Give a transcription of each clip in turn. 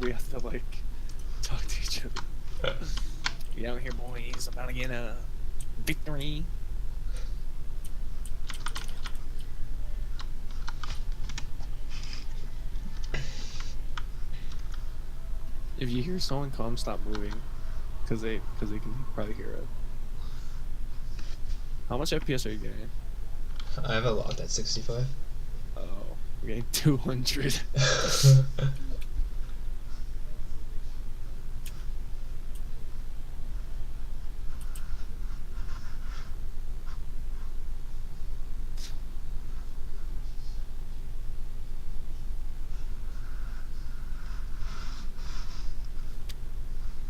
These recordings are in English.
We have to like talk to each other. We out here, boys, about to get a victory. If you hear someone come, stop moving, cause they can probably hear it. How much FPS are you getting? I have a lot at 65. Oh, we're getting 200.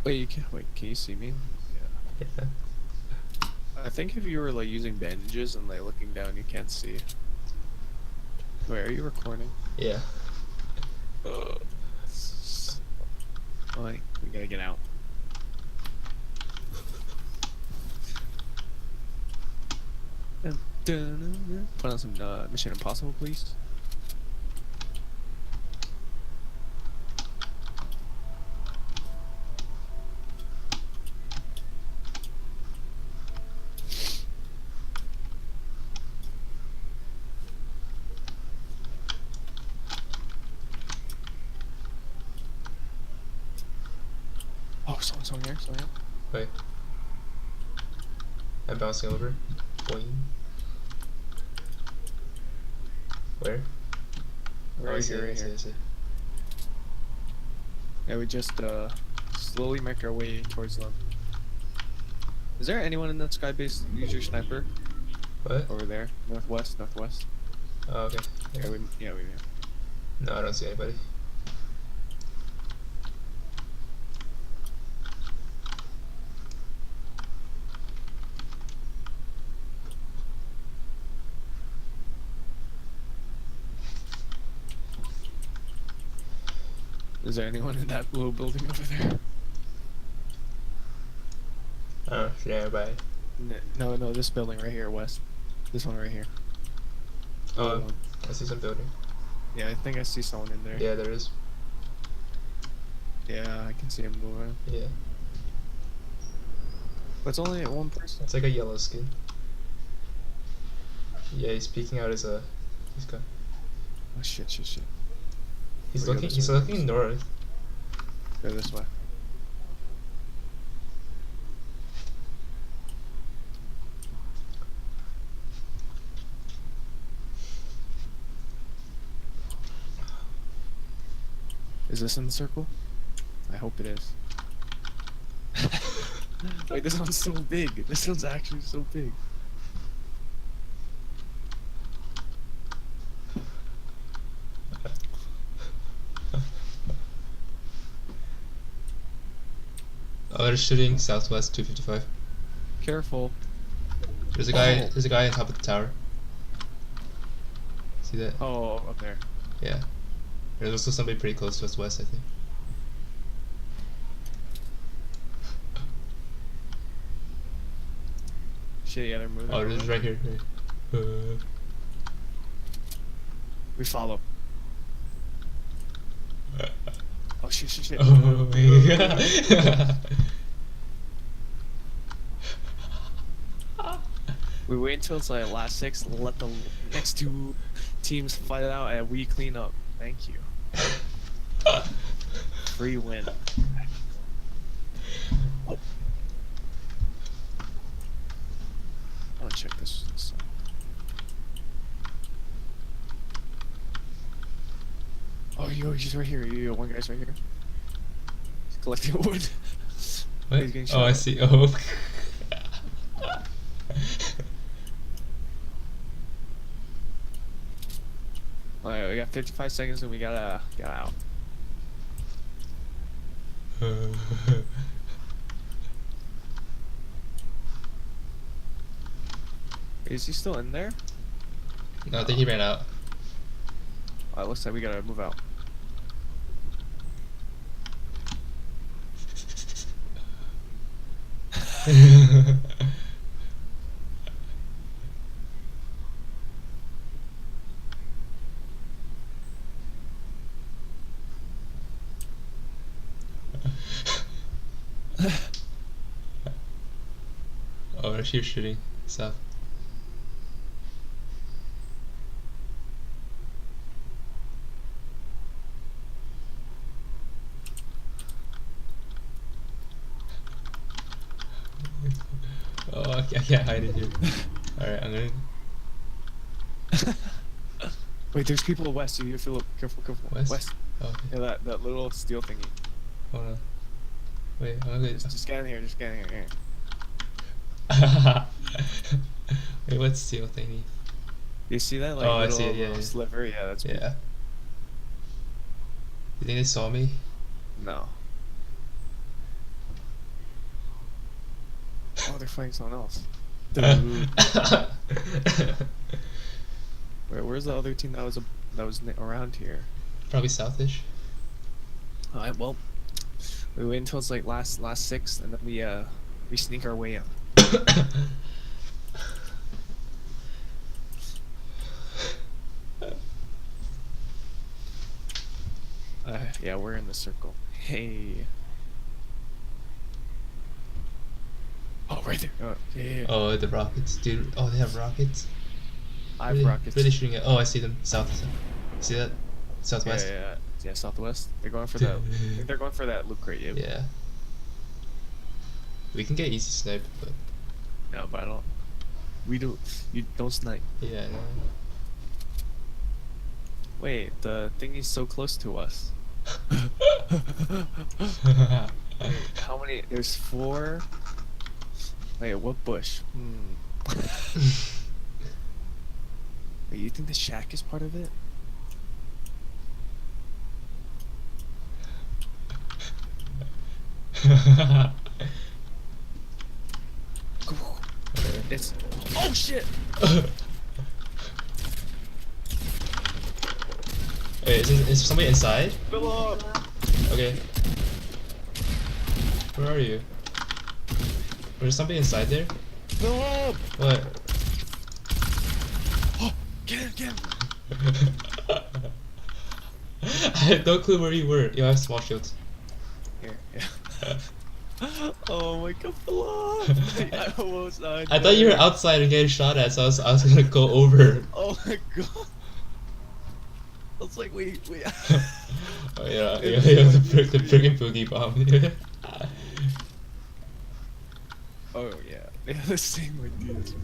Wait, can you see me? Yeah. Yeah. I think if you were like using bandages and like looking down, you can't see. Wait, are you recording? Yeah. Like, we gotta get out. Put on some Mission Impossible, please. Oh, someone here, someone here. Wait. I'm bouncing over. Boing. Where? Oh, I Right see, here, I right see, here. I see. Yeah, we just slowly make our way towards them. Is there anyone in that sky base? Use your sniper What? over there, northwest. Oh, okay. Yeah, we. No, I don't see anybody. Is there anyone in that blue building over there? I don't see anybody. No, this building right here, west. This one right here. Blue Oh, one. I see some building. Yeah, I think I see someone in there. Yeah, there is. Yeah, I can see him moving. Yeah. But it's only one person. It's like a yellow skin. Yeah, he's peeking out as a. He's got. Oh shit. He's We go looking. this He's way looking first. north. Go this way. Is this in the circle? I hope it is. Wait, this one's so big. This one's actually so big. Oh, they're shooting southwest 255. Careful. There's a guy. Oh. There's a guy on top of the tower. See that? Oh, up there. Yeah. There's also somebody pretty close to us west, I think. Shit, yeah, they're moving. Oh, this is right here. Right. We follow. Oh shit. Oh my god. We wait until it's like last six, let the next two teams fight it out, and we clean up. Thank you. Free win. Oh. I'll check this. Oh, yo, he's right here. Yo, one guy's right here. He's collecting wood. What? He's getting Oh, I shot. see. Oh. Alright, we got 55 seconds and we gotta get out. Is he still in there? No, I think he ran out. Oh, it looks like we gotta move out. Oh, actually, you're shooting south. Oh, I can't hide it here. Alright, I'm gonna. Wait, there's people west. You have to look careful, careful. West? Oh, okay. Yeah, that little steel thingy. Hold on. Wait, I'm gonna. Just get in here. Just get in here. Wait, what's steel thingy? You see that? Like, Oh, I little, see it, yeah, little yeah. sliver? Yeah, that's people. Yeah. You think they saw me? No. Oh, they're fighting someone else. Dude. Where's the other team that was around here? Probably southish. Alright, well, we wait until it's like last six, and then we sneak our way up. Yeah, we're in the circle. Hey. Oh, right there. Oh, yeah. Oh, the rockets, dude. Oh, they have rockets. I have Really, rockets. really shooting at. Oh, I see them. South. See that? Yeah, Southwest. yeah, southwest. They're going for that. I think they're going for that loot crate. Yeah. We can get easy snipe, but No, but I don't. We do. You don't snipe. yeah. I know. Wait, the thingy's so close to us. Wait, how many? There's 4. Wait, what bush? Wait, you think the shack is part of it? It's. Oh shit! Wait, is somebody inside? Fill up! Okay. Where are you? There's somebody inside there? Fill up! What? Oh, get in, get in! I had no clue where you were. Yo, I have small shields. Here, yeah. Oh my god, fill up! I almost died. I thought you were outside and getting shot at, so I was gonna go over. Oh my god. I was like, wait. Oh yeah, the freaking boogie bomb. Oh yeah, they have the same ideas.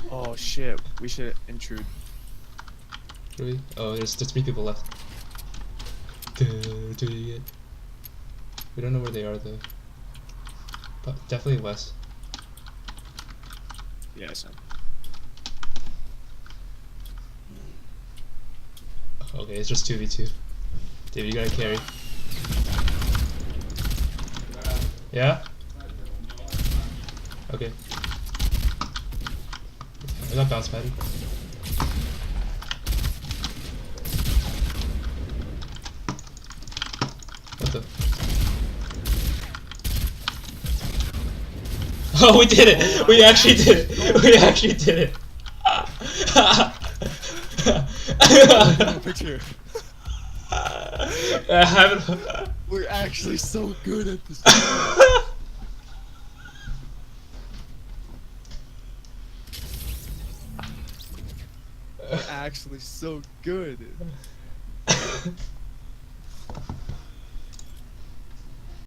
Oh shit, we should intrude. Really? Oh, there's 3 people left. We don't know where they are though. But definitely west. Yeah, son. Okay, it's just 2v2. David, you gotta carry. Yeah? Okay. I got bounce padded. What the? Oh, we did it! We actually did it! We actually did it! Picture. I haven't. We're actually so good at this. We're actually so good.